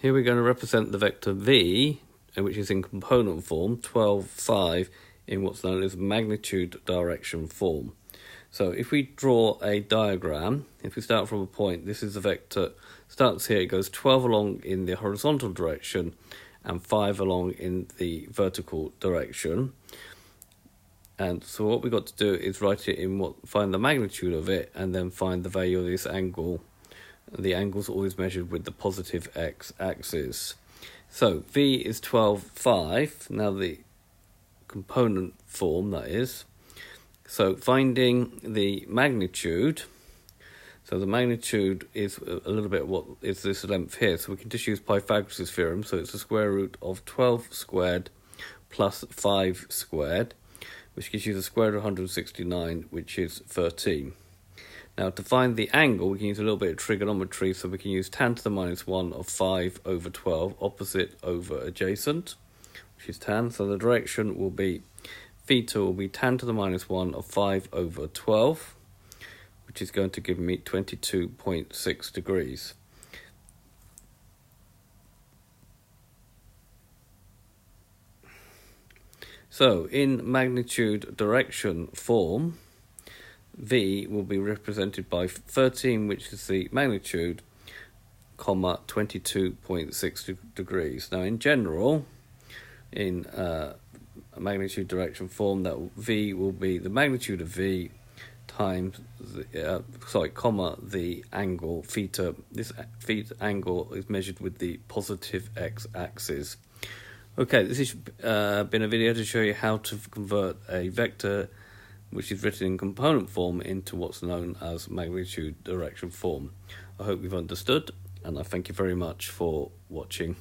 Here we're going to represent the vector v, which is in component form, 12, 5, in what's known as magnitude direction form. So if we draw a diagram, if we start from a point, this is the vector, starts here, it goes 12 along in the horizontal direction and 5 along in the vertical direction. And so what we've got to do is write it in find the magnitude of it and then find the value of this angle. The angle's always measured with the positive x-axis. So v is 12, 5. Now the component form, that is. So finding the magnitude. So the magnitude is a little bit what is this length here. So we can just use Pythagoras' theorem. So it's the square root of 12 squared plus 5 squared, which gives you the square root of 169, which is 13. Now to find the angle, we can use a little bit of trigonometry. So we can use tan to the minus 1 of 5 over 12, opposite over adjacent, which is tan. So the direction will be, theta will be tan to the minus 1 of 5 over 12, which is going to give me 22.6 degrees. So in magnitude direction form, v will be represented by 13, which is the magnitude, comma 22.6 degrees. Now in general, in magnitude direction form, that v will be the magnitude of v times comma the angle theta. This theta angle is measured with the positive x-axis. Okay, this has been a video to show you how to convert a vector which is written in component form into what's known as magnitude direction form. I hope you've understood, and I thank you very much for watching.